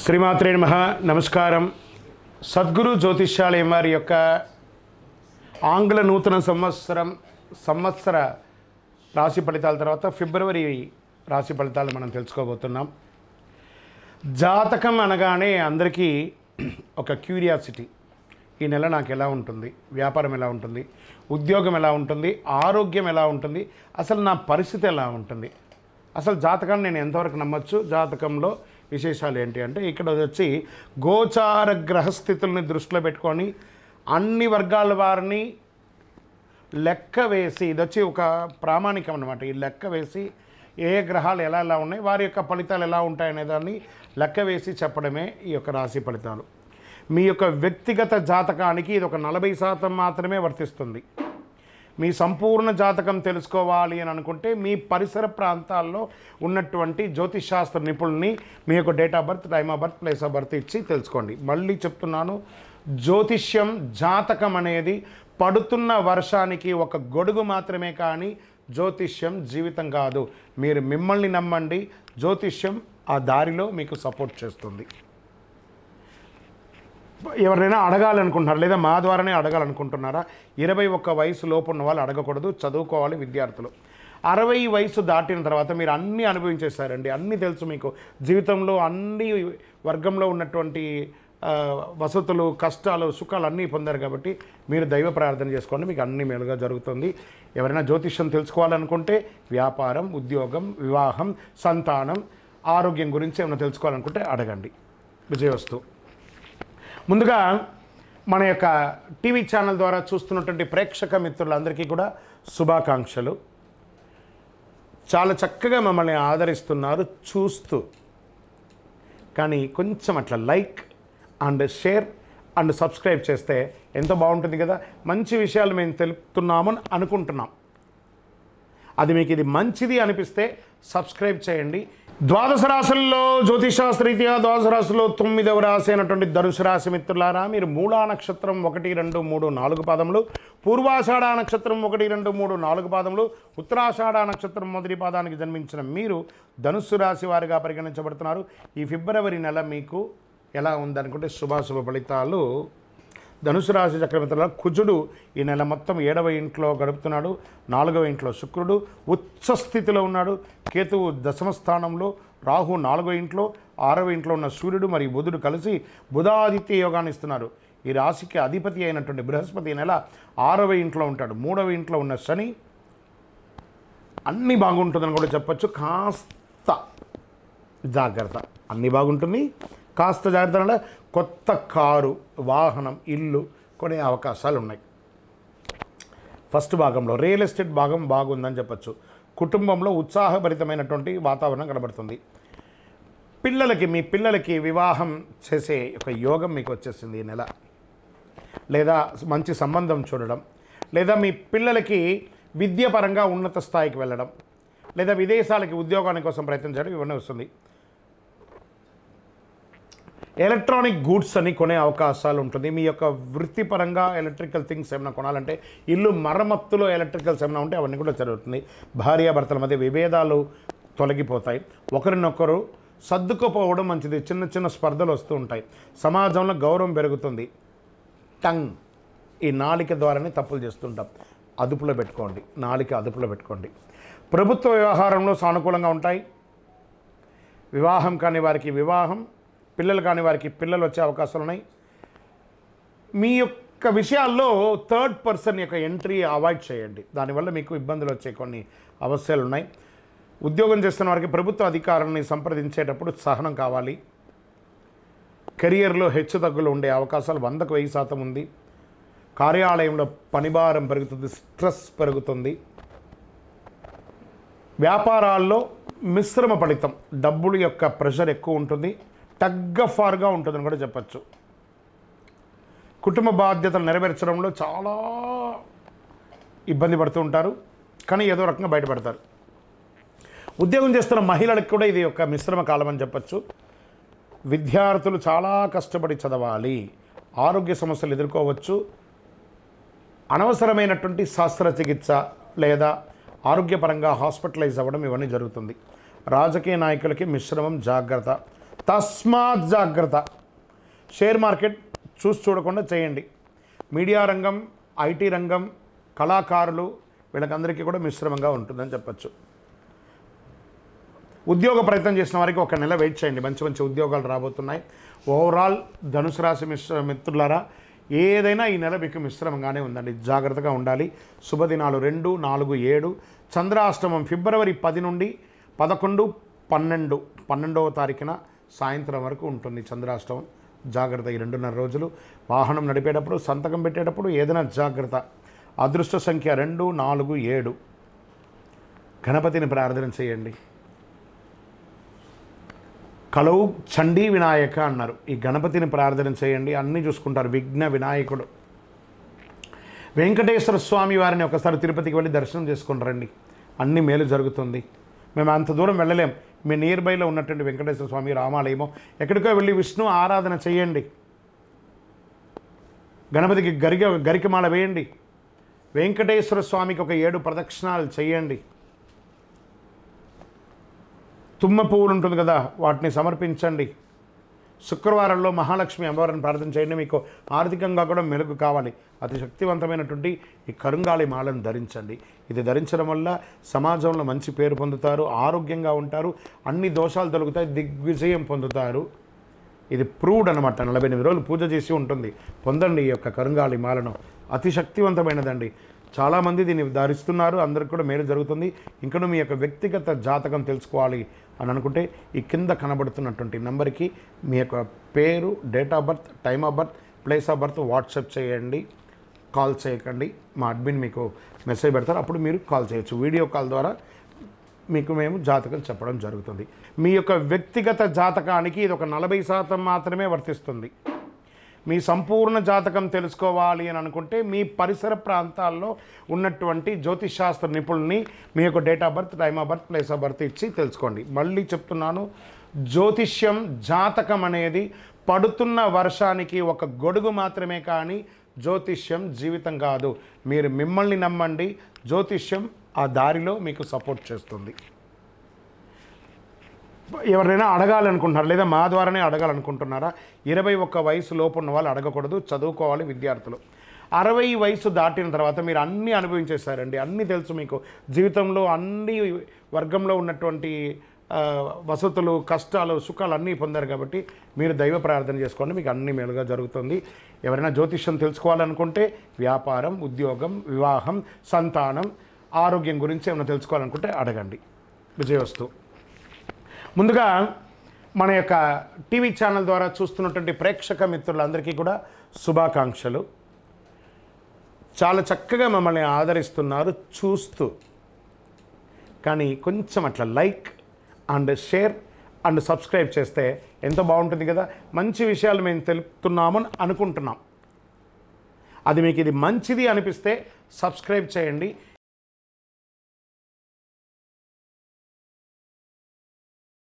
శ్రీమాత్రే నమః. నమస్కారం. సద్గురు జ్యోతిష్యాలయం వారి యొక్క ఆంగ్ల నూతన సంవత్సర రాశి ఫలితాల తర్వాత ఫిబ్రవరి రాశి ఫలితాలు మనం తెలుసుకోబోతున్నాం. జాతకం అనగానే అందరికీ ఒక క్యూరియాసిటీ, ఈ నెల నాకు ఎలా ఉంటుంది, వ్యాపారం ఎలా ఉంటుంది, ఉద్యోగం ఎలా ఉంటుంది, ఆరోగ్యం ఎలా ఉంటుంది, అసలు నా పరిస్థితి ఎలా ఉంటుంది, అసలు జాతకాన్ని నేను ఎంతవరకు నమ్మచ్చు, జాతకంలో విశేషాలు ఏంటి అంటే ఇక్కడ వచ్చి గోచార గ్రహస్థితుల్ని దృష్టిలో పెట్టుకొని అన్ని వర్గాల వారిని లెక్క వేసి, ఇది వచ్చి ఒక ప్రామాణికం అన్నమాట. ఈ లెక్క వేసి ఏ గ్రహాలు ఎలా ఎలా ఉన్నాయి, వారి యొక్క ఫలితాలు ఎలా ఉంటాయనే దాన్ని లెక్క వేసి చెప్పడమే ఈ యొక్క రాశి ఫలితాలు. మీ యొక్క వ్యక్తిగత జాతకానికి ఇది ఒక 40% మాత్రమే వర్తిస్తుంది. మీ సంపూర్ణ జాతకం తెలుసుకోవాలి అని అనుకుంటే మీ పరిసర ప్రాంతాల్లో ఉన్నటువంటి జ్యోతిషాస్త్ర నిపుణుల్ని మీ యొక్క date of birth, time of birth, place of birth ఇచ్చి తెలుసుకోండి. మళ్ళీ చెప్తున్నాను, జ్యోతిష్యం, జాతకం అనేది పడుతున్న వర్షానికి ఒక గొడుగు మాత్రమే, కానీ జ్యోతిష్యం జీవితం కాదు. మీరు మిమ్మల్ని నమ్మండి, జ్యోతిష్యం ఆ దారిలో మీకు సపోర్ట్ చేస్తుంది. ఎవరైనా అడగాలనుకుంటున్నారు లేదా మా ద్వారానే అడగాలనుకుంటున్నారా? 21 వయసు లోపు ఉన్న వాళ్ళు అడగకూడదు, చదువుకోవాలి విద్యార్థులు. 60 వయసు దాటిన తర్వాత మీరు అన్నీ అనుభవించేశారండి, అన్నీ తెలుసు మీకు. జీవితంలో అన్ని వర్గంలో ఉన్నటువంటి వసతులు, కష్టాలు, సుఖాలు అన్నీ పొందారు కాబట్టి మీరు దైవ ప్రార్థన చేసుకోండి, మీకు అన్ని మేలుగా జరుగుతుంది. ఎవరైనా జ్యోతిష్యం తెలుసుకోవాలనుకుంటే వ్యాపారం, ఉద్యోగం, వివాహం, సంతానం, ఆరోగ్యం గురించి ఏమైనా తెలుసుకోవాలనుకుంటే అడగండి. విజయవస్తు. ముందుగా మన యొక్క టీవీ ఛానల్ ద్వారా చూస్తున్నటువంటి ప్రేక్షక మిత్రులందరికీ కూడా శుభాకాంక్షలు. చాలా చక్కగా మమ్మల్ని ఆదరిస్తున్నారు చూస్తూ, కానీ కొంచెం అట్లా like and share and subscribe చేస్తే ఎంతో బాగుంటుంది కదా. మంచి విషయాలు మేము తెలుపుతున్నామని అనుకుంటున్నాం, అది మీకు ఇది మంచిది అనిపిస్తే సబ్స్క్రైబ్ చేయండి. ద్వాదశ రాశుల్లో జ్యోతిషాస్త్రరీత్యా ద్వాదశ రాశుల్లో 9వ రాశి అయినటువంటి ధనుసు రాశి మిత్రులారా, మీరు మూలా నక్షత్రం 1, 2, 3, 4 పాదములు, పూర్వాషాఢ నక్షత్రం 1, 2, 3, 4 పాదములు, ఉత్తరాషాఢ నక్షత్రం మొదటి పాదానికి జన్మించిన మీరు ధనుస్సు రాశి వారిగా పరిగణించబడుతున్నారు. ఈ ఫిబ్రవరి నెల మీకు ఎలా ఉందనుకుంటే శుభాశుభ ఫలితాలు. ధనుసు రాశి చక్రవర్తుల కుజుడు ఈ నెల మొత్తం 7వ ఇంట్లో గడుపుతున్నాడు, 4వ ఇంట్లో శుక్రుడు ఉచ్చ స్థితిలో ఉన్నాడు, కేతువు దశమ స్థానంలో, రాహు 4వ ఇంట్లో, 6వ ఇంట్లో ఉన్న సూర్యుడు మరియు బుధుడు కలిసి బుధాదిత్య యోగాన్ని ఇస్తున్నారు. ఈ రాశికి అధిపతి అయినటువంటి బృహస్పతి ఈ నెల 6వ ఇంట్లో ఉంటాడు, 3వ ఇంట్లో ఉన్న శని అన్నీ బాగుంటుందని కూడా చెప్పచ్చు. కాస్త జాగ్రత్త, అన్నీ బాగుంటుంది, కాస్త జాగ్రత్త అంటే కొత్త కారు, వాహనం, ఇల్లు కొనే అవకాశాలు ఉన్నాయి. ఫస్ట్ భాగంలో రియల్ ఎస్టేట్ భాగం బాగుందని చెప్పచ్చు. కుటుంబంలో ఉత్సాహభరితమైనటువంటి వాతావరణం కనబడుతుంది. మీ పిల్లలకి వివాహం చేసే ఒక యోగం మీకు వచ్చేసింది ఈ నెల, లేదా మంచి సంబంధం చూడడం, లేదా మీ పిల్లలకి విద్యాపరంగా ఉన్నత స్థాయికి వెళ్ళడం, లేదా విదేశాలకి ఉద్యోగాని కోసం ప్రయత్నం చేయడం, ఇవన్నీ వస్తుంది. ఎలక్ట్రానిక్ గూడ్స్ అని కొనే అవకాశాలు ఉంటుంది. మీ యొక్క వృత్తిపరంగా ఎలక్ట్రికల్ థింగ్స్ ఏమైనా కొనాలంటే, ఇల్లు మరమ్మత్తులో ఎలక్ట్రికల్స్ ఏమైనా ఉంటే అవన్నీ కూడా జరుగుతుంది. భార్యాభర్తల మధ్య విభేదాలు తొలగిపోతాయి, ఒకరినొకరు సర్దుకుపోవడం మంచిది. చిన్న చిన్న స్పర్ధలు వస్తూ ఉంటాయి, సమాజంలో గౌరవం పెరుగుతుంది. టంగ్, ఈ నాలిక ద్వారానే తప్పులు చేస్తుంటాం, అదుపులో పెట్టుకోండి, నాలిక అదుపులో పెట్టుకోండి. ప్రభుత్వ వ్యవహారంలో సానుకూలంగా ఉంటాయి. వివాహం కాని వారికి వివాహం, పిల్లలు కాని వారికి పిల్లలు వచ్చే అవకాశాలు ఉన్నాయి. మీ యొక్క విషయాల్లో థర్డ్ పర్సన్ యొక్క ఎంట్రీ అవాయిడ్ చేయండి, దానివల్ల మీకు ఇబ్బందులు వచ్చే కొన్ని అవసరాలు ఉన్నాయి. ఉద్యోగం చేస్తున్న వారికి ప్రభుత్వ అధికారులని సంప్రదించేటప్పుడు సహనం కావాలి. కెరియర్లో హెచ్చుతగ్గులు ఉండే అవకాశాలు 100కు 1000% ఉంది. కార్యాలయంలో పనిభారం పెరుగుతుంది, స్ట్రెస్ పెరుగుతుంది. వ్యాపారాల్లో మిశ్రమ ఫలితం, డబ్బుల యొక్క ప్రెషర్ ఎక్కువ ఉంటుంది, టగ్ ఆఫ్ వార్గా ఉంటుందని కూడా చెప్పచ్చు. కుటుంబ బాధ్యతలు నెరవేర్చడంలో చాలా ఇబ్బంది పడుతూ ఉంటారు, కానీ ఏదో రకంగా బయటపడతారు. ఉద్యోగం చేస్తున్న మహిళలకు కూడా ఇది ఒక మిశ్రమ కాలం అని చెప్పచ్చు. విద్యార్థులు చాలా కష్టపడి చదవాలి, ఆరోగ్య సమస్యలు ఎదుర్కోవచ్చు. అనవసరమైనటువంటి శస్త్రచికిత్స లేదా ఆరోగ్యపరంగా హాస్పిటలైజ్ అవ్వడం ఇవన్నీ జరుగుతుంది. రాజకీయ నాయకులకి మిశ్రమం, జాగ్రత్త. తస్మాత్ జాగ్రత్త. షేర్ మార్కెట్ చూసి చూడకుండా చేయండి. మీడియా రంగం, ఐటీ రంగం, కళాకారులు వీళ్ళకందరికీ కూడా మిశ్రమంగా ఉంటుందని చెప్పచ్చు. ఉద్యోగ ప్రయత్నం చేసిన వారికి ఒక నెల వెయిట్ చేయండి, మంచి మంచి ఉద్యోగాలు రాబోతున్నాయి. ఓవరాల్ ధనుసు రాశి మిత్రులారా, ఏదైనా ఈ నెల మీకు మిశ్రమంగానే ఉందండి, జాగ్రత్తగా ఉండాలి. శుభదినాలు 2, 4, 7. చంద్రాష్టమం ఫిబ్రవరి 10 నుండి 11, 12, 12వ తారీఖున సాయంత్రం వరకు ఉంటుంది చంద్రాష్టమం. జాగ్రత్త ఈ 2.5 రోజులు. వాహనం నడిపేటప్పుడు, సంతకం పెట్టేటప్పుడు ఏదైనా జాగ్రత్త. అదృష్ట సంఖ్య 2, 4, 7. గణపతిని ప్రార్థన చేయండి. కలవు చండీ వినాయక అన్నారు. ఈ గణపతిని ప్రార్థన చేయండి, అన్నీ చూసుకుంటారు. విఘ్న వినాయకుడు. వెంకటేశ్వర స్వామి వారిని ఒకసారి తిరుపతికి వెళ్ళి దర్శనం చేసుకుని రండి, అన్ని మేలు జరుగుతుంది. మేము అంత దూరం వెళ్ళలేం, మీ నియర్ బైలో ఉన్నటువంటి వెంకటేశ్వర స్వామి రామాలయమో ఎక్కడికో వెళ్ళి విష్ణు ఆరాధన చేయండి. గణపతికి గరికమాల వేయండి. వెంకటేశ్వర స్వామికి ఒక 7 ప్రదక్షిణాలు చేయండి. తుమ్మ పువ్వులు ఉంటుంది కదా, వాటిని సమర్పించండి. శుక్రవారంలో మహాలక్ష్మి అమ్మవారిని ప్రార్థన చేయండి. మీకు ఆర్థికంగా కూడా మెలుగు కావాలి. అతి శక్తివంతమైనటువంటి ఈ కరుంగాలి మాలను ధరించండి. ఇది ధరించడం వల్ల సమాజంలో మంచి పేరు పొందుతారు, ఆరోగ్యంగా ఉంటారు, అన్ని దోషాలు తొలగుతాయి, దిగ్విజయం పొందుతారు. ఇది ప్రూవ్డ్ అనమాట. 48 రోజులు పూజ చేసి ఉంటుంది. పొందండి ఈ యొక్క కరుంగాలి మాలను, అతి శక్తివంతమైనదండి. చాలామంది దీన్ని ధరిస్తున్నారు, అందరికి కూడా మేలు జరుగుతుంది. ఇంకనూ మీ యొక్క వ్యక్తిగత జాతకం తెలుసుకోవాలి అని అనుకుంటే ఈ కింద కనబడుతున్నటువంటి నెంబర్కి మీ యొక్క పేరు, date of birth, time of birth, place of birth WhatsApp చేయండి. కాల్ చేయకండి, మా అడ్మిన్ మీకు మెసేజ్ పెడతారు, అప్పుడు మీరు కాల్ చేయొచ్చు. వీడియో కాల్ ద్వారా మీకు మేము జాతకం చెప్పడం జరుగుతుంది. మీ యొక్క వ్యక్తిగత జాతకానికి ఇది ఒక 40% మాత్రమే వర్తిస్తుంది. మీ సంపూర్ణ జాతకం తెలుసుకోవాలి అని అనుకుంటే మీ పరిసర ప్రాంతాల్లో ఉన్నటువంటి జ్యోతిషాస్త్ర నిపుణుల్ని మీ యొక్క date of birth, time of birth, place of birth ఇచ్చి తెలుసుకోండి. మళ్ళీ చెప్తున్నాను, జ్యోతిష్యం, జాతకం అనేది పడుతున్న వర్షానికి ఒక గొడుగు మాత్రమే, కానీ జ్యోతిష్యం జీవితం కాదు. మీరు మిమ్మల్ని నమ్మండి, జ్యోతిష్యం ఆ దారిలో మీకు సపోర్ట్ చేస్తుంది. ఎవరైనా అడగాలనుకుంటున్నారా, లేదా మా ద్వారానే అడగాలనుకుంటున్నారా? 21 వయసు లోపు ఉన్న వాళ్ళు అడగకూడదు, చదువుకోవాలి విద్యార్థులు. 60 వయసు దాటిన తర్వాత మీరు అన్నీ అనుభవించేశారండి, అన్నీ తెలుసు మీకు. జీవితంలో అన్ని వర్గంలో ఉన్నటువంటి వసతులు, కష్టాలు, సుఖాలు అన్నీ పొందారు కాబట్టి మీరు దైవ ప్రార్థన చేసుకోండి, మీకు అన్ని మేలుగా జరుగుతుంది. ఎవరైనా జ్యోతిష్యం తెలుసుకోవాలనుకుంటే వ్యాపారం, ఉద్యోగం, వివాహం, సంతానం, ఆరోగ్యం గురించి ఏమైనా తెలుసుకోవాలనుకుంటే అడగండి. విజయవస్తు. ముందుగా మన యొక్క టీవీ ఛానల్ ద్వారా చూస్తున్నటువంటి ప్రేక్షక మిత్రులందరికీ కూడా శుభాకాంక్షలు. చాలా చక్కగా మమ్మల్ని ఆదరిస్తున్నారు చూస్తూ, కానీ కొంచెం అట్లా like and share and subscribe చేస్తే ఎంతో బాగుంటుంది కదా. మంచి విషయాలు మేము తెలుపుతున్నామని అనుకుంటున్నాం. అది మీకు ఇది మంచిది అనిపిస్తే సబ్స్క్రైబ్ చేయండి.